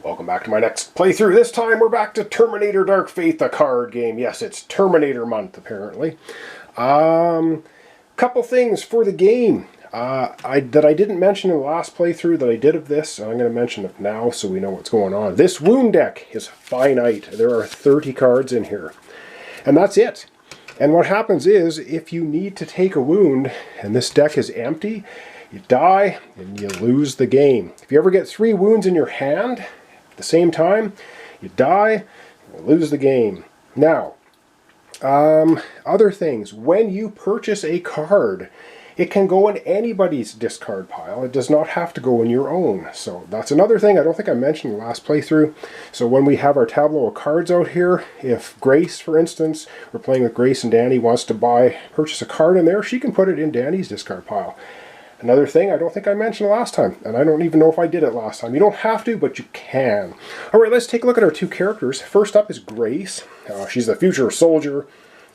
Welcome back to my next playthrough. This time we're back to Terminator Dark Fate, the card game. Yes, it's Terminator month, apparently. Couple things for the game that I didn't mention in the last playthrough that I did of this. I'm going to mention it now so we know what's going on. This wound deck is finite. There are 30 cards in here. And that's it. And what happens is, if you need to take a wound and this deck is empty, you die and you lose the game. If you ever get 3 wounds in your hand at the same time, you die, you lose the game. Now, other things. When you purchase a card, it can go in anybody's discard pile. It does not have to go in your own. So that's another thing I don't think I mentioned in the last playthrough. So when we have our tableau of cards out here, if Grace, for instance, we're playing with Grace and Dani, wants to purchase a card in there, she can put it in Dani's discard pile. Another thing I don't think I mentioned last time, and I don't even know if I did it last time. You don't have to, but you can. Alright, let's take a look at our 2 characters. First up is Grace. She's the future soldier.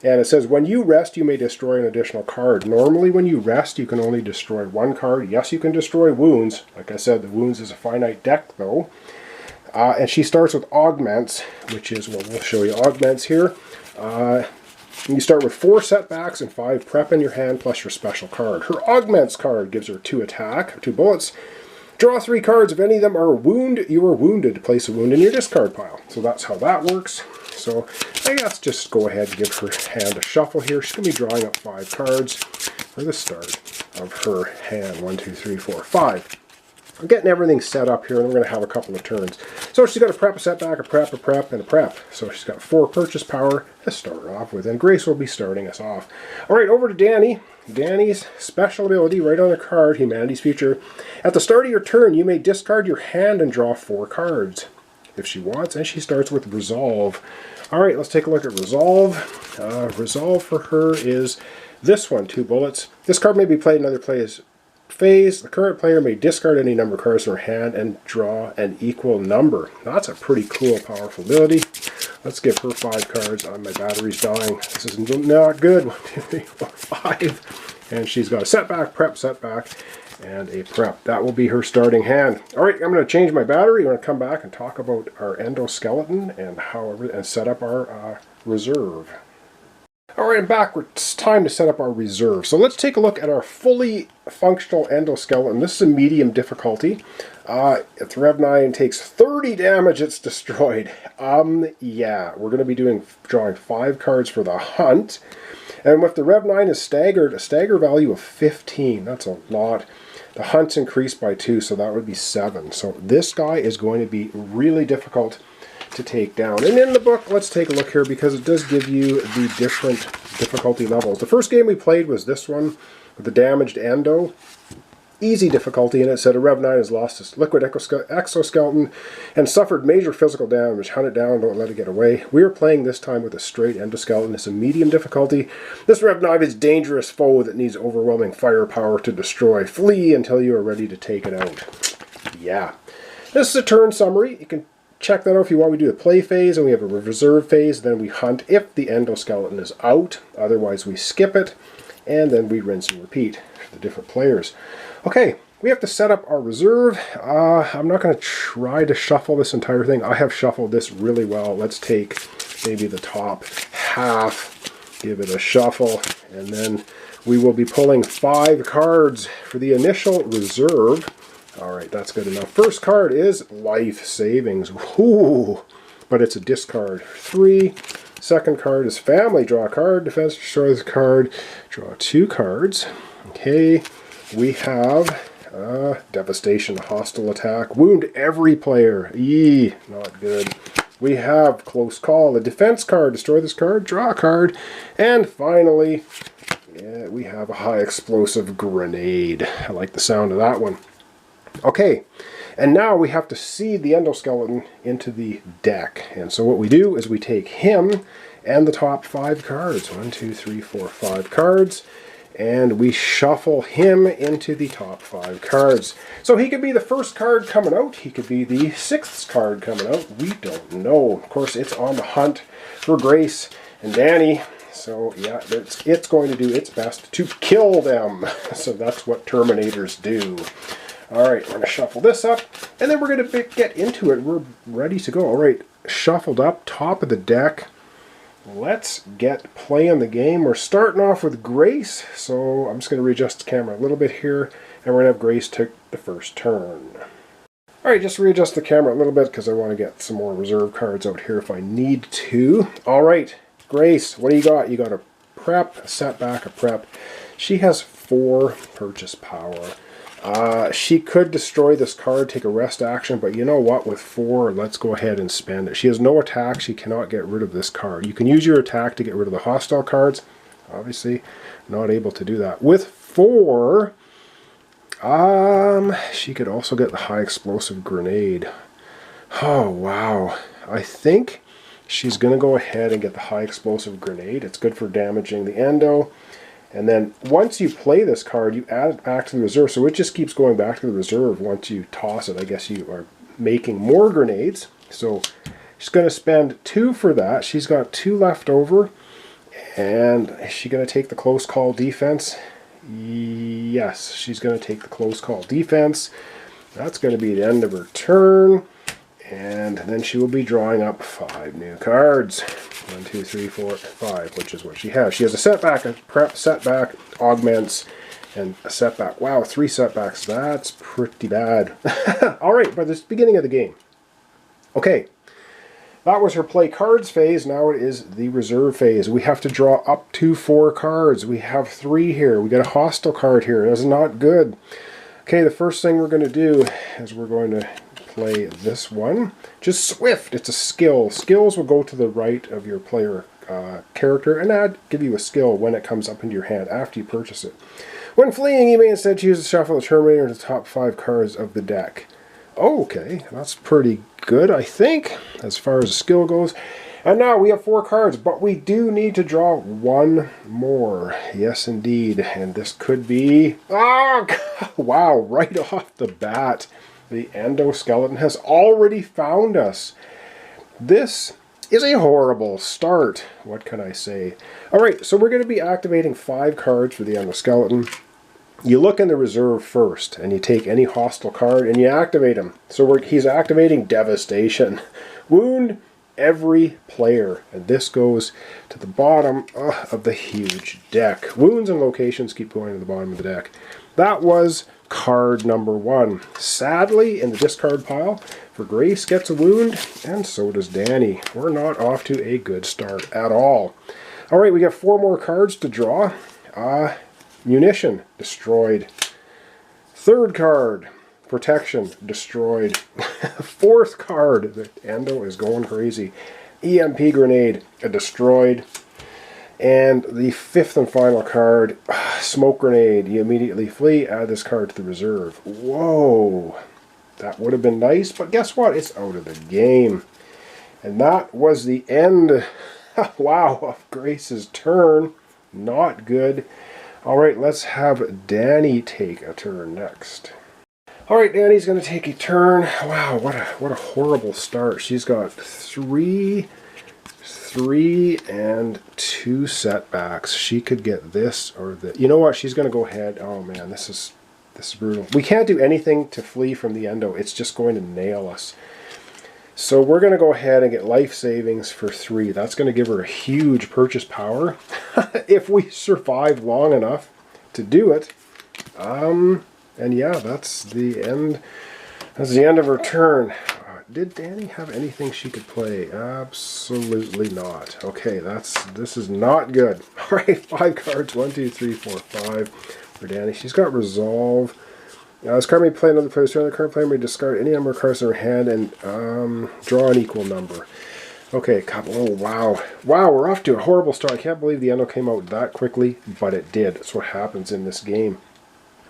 And it says, when you rest, you may destroy an additional card. Normally, when you rest, you can only destroy 1 card. Yes, you can destroy wounds. Like I said, the wounds is a finite deck, though. And she starts with augments, which is, well, we'll show you augments here. You start with 4 setbacks and 5 prep in your hand, plus your special card. Her augments card gives her 2 attack, 2 bullets. Draw 3 cards. If any of them are you are wounded. Place a wound in your discard pile. So that's how that works. So I guess just go ahead and give her hand a shuffle here. She's going to be drawing up 5 cards for the start of her hand. 1, 2, 3, 4, 5. I'm getting everything set up here, and we're going to have a couple of turns. So she's got a prep, a setback, a prep, and a prep. So she's got 4 purchase power to start her off with, and Grace will be starting us off. All right, over to Dani. Dani's special ability, right on the card, Humanity's Future. At the start of your turn, you may discard your hand and draw 4 cards if she wants, and she starts with Resolve. All right, let's take a look at Resolve. Resolve for her is this one, 2 bullets. This card may be played in another player's phase. The current player may discard any number of cards from her hand and draw an equal number. That's a pretty cool, powerful ability. Let's give her 5 cards. My battery's dying. This is not good. 1, 2, 3, 4, 5. And she's got a setback, setback, and a prep. That will be her starting hand. All right, I'm going to change my battery. I'm going to come back and talk about our endoskeleton and set up our reserve. All right, I'm back. It's time to set up our reserve. So let's take a look at our fully functional endoskeleton. This is a medium difficulty. If the Rev 9 takes 30 damage, it's destroyed. Yeah, we're going to be drawing 5 cards for the hunt. And if the Rev 9 is staggered, a stagger value of 15. That's a lot. The hunt's increased by 2, so that would be 7. So this guy is going to be really difficult to take down. And in the book, let's take a look here, because it does give you the different difficulty levels. The first game we played was this one with the damaged endo. Easy difficulty, and it said a Rev 9 has lost its liquid exoskeleton and suffered major physical damage. Hunt it down, don't let it get away. We are playing this time with a straight endoskeleton. It's a medium difficulty. This Rev 9 is a dangerous foe that needs overwhelming firepower to destroy. Flee until you are ready to take it out. Yeah. This is a turn summary. You can check that out if you want. We do a play phase, and we have a reserve phase. Then we hunt if the endoskeleton is out. Otherwise, we skip it, and then we rinse and repeat for the different players. Okay, we have to set up our reserve. I'm not going to try to shuffle this entire thing. I have shuffled this really well. Let's take maybe the top half, give it a shuffle, and then we will be pulling 5 cards for the initial reserve. All right, that's good enough. First card is Life Savings. Ooh, but it's a discard. 3. Second card is Family. Draw a card. Defense, destroy the card. Draw 2 cards. Okay, we have Devastation, Hostile Attack. Wound every player. Eee, not good. We have Close Call. A defense card. Destroy this card. Draw a card. And finally, we have a High Explosive Grenade. I like the sound of that one. Okay, and now we have to seed the endoskeleton into the deck. And so what we do is we take him and the top 5 cards. 1, 2, 3, 4, 5 cards. And we shuffle him into the top 5 cards. So he could be the first card coming out. He could be the 6th card coming out. We don't know. Of course, it's on the hunt for Grace and Dani. So yeah, it's going to do its best to kill them. So that's what Terminators do. All right, we're going to shuffle this up, and then we're going to get into it. We're ready to go. All right, shuffled up, top of the deck. Let's get playing the game. We're starting off with Grace, so I'm just going to readjust the camera a little bit here, and we're going to have Grace take the first turn. All right, just readjust the camera a little bit because I want to get some more reserve cards out here if I need to. All right, Grace, what do you got? You got a prep, a setback, a prep. She has 4 purchase power. She could destroy this card, take a rest action, but you know what? With 4, let's go ahead and spend it. She has no attack. She cannot get rid of this card. You can use your attack to get rid of the hostile cards. Obviously, not able to do that. With 4, she could also get the high explosive grenade. Oh, wow. I think she's going to go ahead and get the high explosive grenade. It's good for damaging the endo. And then once you play this card, you add it back to the reserve. So it just keeps going back to the reserve once you toss it. I guess you are making more grenades. So she's going to spend 2 for that. She's got 2 left over. And is she going to take the close call defense? Yes, she's going to take the close call defense. That's going to be the end of her turn. And then she will be drawing up 5 new cards. 1, 2, 3, 4, 5, which is what she has. She has a setback, a prep, setback, augments, and a setback. Wow, 3 setbacks. That's pretty bad. All right, but this is the beginning of the game. Okay, that was her play cards phase. Now it is the reserve phase. We have to draw up to 4 cards. We have 3 here. We got a hostile card here. That's not good. Okay, the first thing we're going to do is we're going to play this one. Just Swift. It's a skill. Skills will go to the right of your player character and give you a skill when it comes up into your hand after you purchase it. When fleeing, you may instead choose to shuffle the Terminator to the top 5 cards of the deck. Okay, that's pretty good, I think, as far as the skill goes. And now we have 4 cards, but we do need to draw 1 more. Yes, indeed. And this could be... Oh, wow, right off the bat. The Endoskeleton has already found us. This is a horrible start. What can I say? Alright, so we're going to be activating 5 cards for the Endoskeleton. You look in the reserve first, and you take any hostile card, and you activate him. So he's activating Devastation. Wound every player. And this goes to the bottom of the huge deck. Wounds and locations keep going to the bottom of the deck. That was card number 1. Sadly, in the discard pile, for Grace gets a wound, and so does Dani. We're not off to a good start at all. Alright, we got 4 more cards to draw. Munition, destroyed. 3rd card, protection, destroyed. 4th card, the Endo is going crazy. EMP grenade, destroyed. And the 5th and final card, smoke grenade. You immediately flee, add this card to the reserve. Whoa, that would have been nice, but guess what? It's out of the game. And that was the end, wow, of Grace's turn. Not good. All right, let's have Dani take a turn next. All right, Dani's going to take a turn. Wow, what a horrible start. She's got 3 and 2 setbacks. She could get this or this. You know what? She's going to go ahead. Oh man, this is brutal. We can't do anything to flee from the Endo. It's just going to nail us. So we're going to go ahead and get life savings for 3. That's going to give her a huge purchase power if we survive long enough to do it. And yeah, that's the end. That's the end of her turn. Did Dani have anything she could play? Absolutely not. Okay, this is not good. All right, 5 cards. 1, 2, 3, 4, 5 for Dani. She's got resolve. This card may play another player's turn. The current player may discard any number of cards in her hand and draw an equal number. Okay, oh wow. Wow, we're off to a horrible start. I can't believe the Endo came out that quickly, but it did. That's what happens in this game.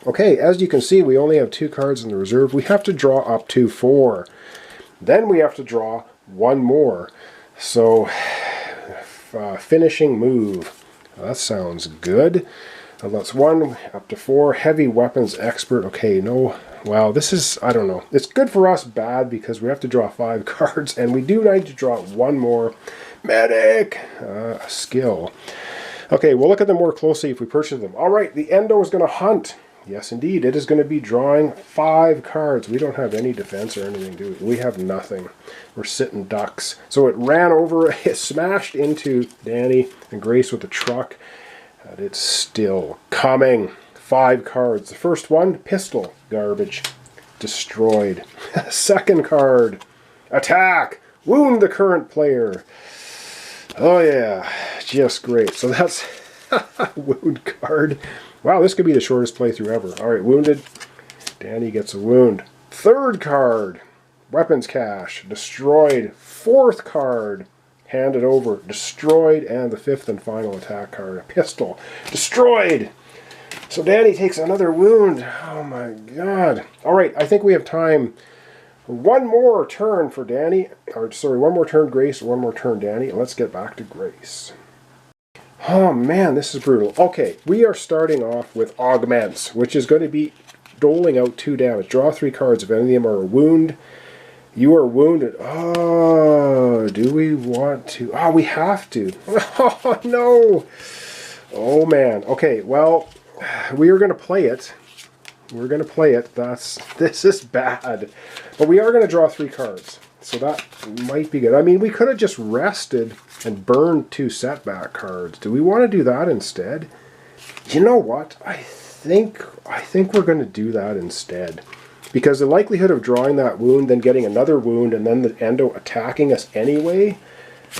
Okay, as you can see, we only have 2 cards in the reserve. We have to draw up to 4. Then we have to draw 1 more. So, finishing move. That sounds good. That's 1 up to 4. Heavy weapons expert. Okay, no. Wow, this is, I don't know. It's good for us, bad, because we have to draw 5 cards, and we do need to draw 1 more. Medic! Skill. Okay, we'll look at them more closely if we purchase them. Alright, the Endo is going to hunt. Yes, indeed. It is going to be drawing 5 cards. We don't have any defense or anything, do we? We have nothing. We're sitting ducks. So it ran over, it smashed into Dani and Grace with the truck. And it's still coming. 5 cards. The first one, pistol, garbage, destroyed. Second card, attack, wound the current player. Oh yeah, just great. So that's wound card. Wow, this could be the shortest playthrough ever. Alright, wounded. Dani gets a wound. Third card, weapons cache, destroyed. Fourth card, handed over, destroyed. And the fifth and final attack card, a pistol, destroyed. So Dani takes another wound. Oh my god. Alright, I think we have time for one more turn for Dani. Or sorry, one more turn Grace, one more turn Dani. Let's get back to Grace. Oh man, this is brutal. Okay, we are starting off with Augments, which is going to be doling out 2 damage. Draw 3 cards. If any of them are a wound, you are wounded. Oh, do we want to? Oh, we have to. Oh no. Oh man. Okay, well, we are going to play it. We're going to play it. This is bad. But we are going to draw 3 cards. So that might be good. I mean, we could have just rested and burned 2 setback cards. Do we want to do that instead? You know what? I think we're going to do that instead. Because the likelihood of drawing that wound, then getting another wound, and then the endo attacking us anyway,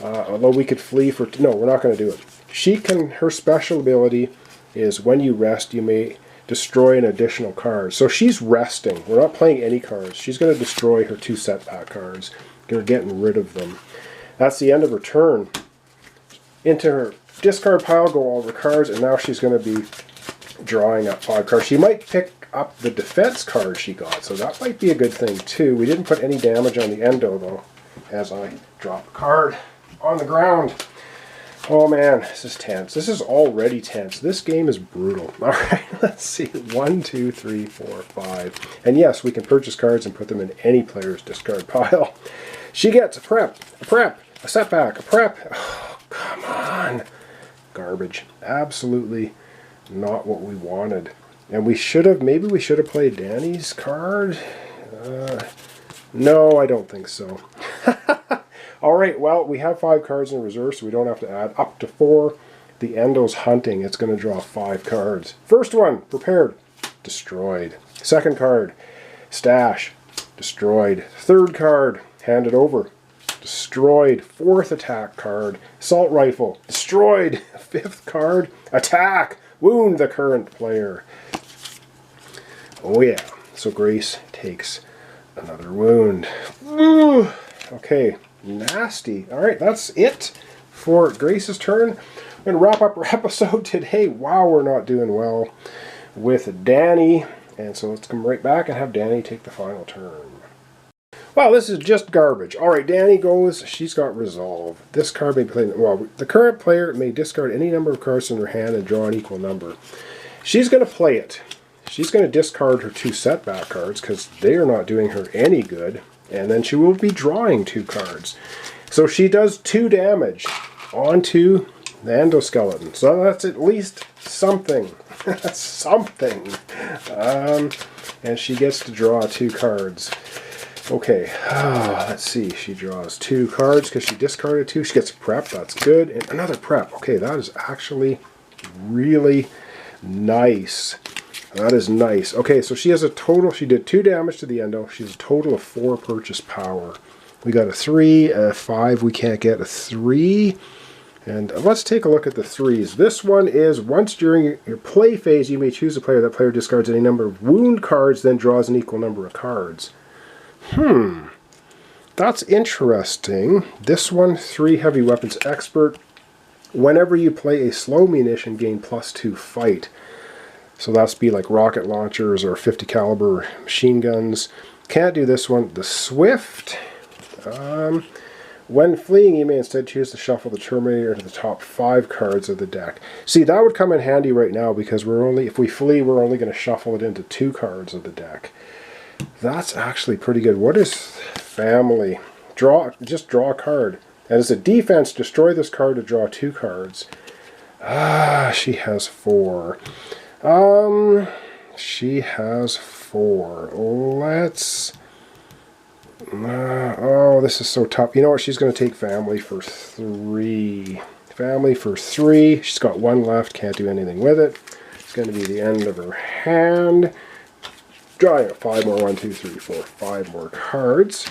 although we could flee for... No, we're not going to do it. Her special ability is when you rest, you may destroy an additional card. So she's resting. We're not playing any cards. She's going to destroy her 2 setback cards. We're getting rid of them. That's the end of her turn. Into her discard pile go all of her cards, and now she's going to be drawing up 5 cards. She might pick up the defense card she got, so that might be a good thing too. We didn't put any damage on the endo though, as I drop a card on the ground. Oh man, this is tense. This is already tense. This game is brutal. Alright, let's see. 1, 2, 3, 4, 5. And yes, we can purchase cards and put them in any player's discard pile. She gets a prep, a setback, a prep. Oh, come on. Garbage. Absolutely not what we wanted. And maybe we should have played Dani's card? No, I don't think so. Alright, well, we have 5 cards in reserve, so we don't have to add up to 4. The endo's hunting. It's going to draw 5 cards. First one, prepared. Destroyed. Second card, stash. Destroyed. Third card, handed over. Destroyed. Fourth attack card, assault rifle. Destroyed. Fifth card, attack. Wound the current player. Oh yeah. So Grace takes another wound. Ooh. Okay. Nasty. Alright, that's it for Grace's turn. I'm going to wrap up our episode today. Wow, we're not doing well with Dani. And so let's come right back and have Dani take the final turn. Wow, this is just garbage. Alright, Dani goes. She's got resolve. This card may be played. Well, the current player may discard any number of cards in her hand and draw an equal number. She's going to play it. She's going to discard her 2 setback cards because they are not doing her any good. And then she will be drawing 2 cards. So she does 2 damage onto the endoskeleton. So that's at least something. Something. And she gets to draw 2 cards. Okay, let's see. She draws 2 cards because she discarded 2. She gets a prep. That's good. And another prep. Okay, that is actually really nice. That is nice. Okay, so she has a total, she did 2 damage to the endo. She has a total of 4 purchase power. We got a 3, a 5 we can't get, a 3. And let's take a look at the 3s. This one is, once during your play phase, you may choose a player. That player discards any number of wound cards, then draws an equal number of cards. That's interesting. This one, 3 heavy weapons expert. Whenever you play a slow munition, gain +2 fight. So that's be like rocket launchers or 50 caliber machine guns. Can't do this one. The Swift. When fleeing, you may instead choose to shuffle the Terminator to the top 5 cards of the deck. See, that would come in handy right now because if we flee, we're only going to shuffle it into 2 cards of the deck. That's actually pretty good. What is family? Just draw a card. And as a defense, destroy this card to draw 2 cards. She has 4. She has 4. Let's... oh, this is so tough. You know what? She's going to take family for 3. Family for 3. She's got 1 left. Can't do anything with it. It's going to be the end of her hand. Drawing 5 more. 1, 2, 3, 4, 5 more cards.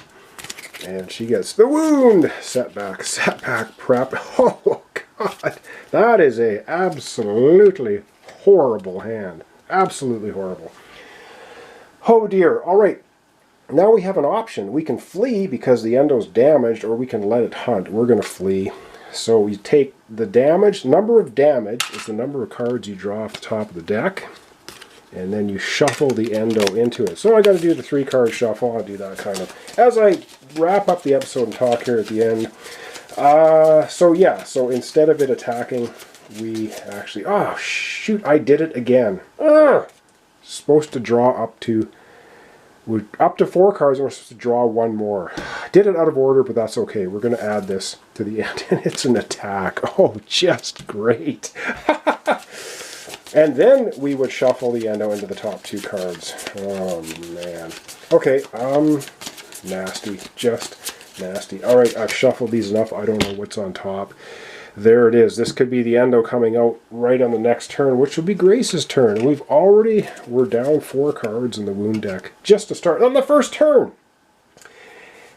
And she gets the wound. Setback, prep. Oh, God. That is a absolutely horrible hand. Absolutely horrible. Oh, dear. All right. Now we have an option. We can flee because the endo's damaged, or we can let it hunt. We're going to flee. So we take the damage. Number of damage is the number of cards you draw off the top of the deck. And then you shuffle the endo into it. So I got to do the 3-card shuffle. I'll do that kind of as I wrap up the episode and talk here at the end. So yeah, so instead of it attacking, we actually... oh, shoot, I did it again. Supposed to draw up to 4 cards, and we're supposed to draw 1 more. Did it out of order, but that's okay. We're going to add this to the end, and it's an attack. Oh, just great. And then we would shuffle the endo into the top 2 cards. Oh, man. Okay, nasty. Just nasty. All right, I've shuffled these enough. I don't know what's on top. There it is. This could be the endo coming out right on the next turn, which will be Grace's turn. We're down 4 cards in the wound deck just to start on the first turn.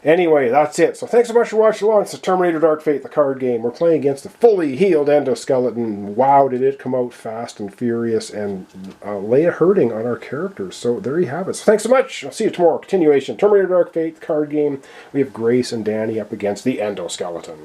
Anyway, that's it. So thanks so much for watching along. It's the Terminator Dark Fate, the card game. We're playing against the fully healed Endoskeleton. Wow, did it come out fast and furious and lay a hurting on our characters. So there you have it. So thanks so much. I'll see you tomorrow. Continuation. Terminator Dark Fate, the card game. We have Grace and Dani up against the Endoskeleton.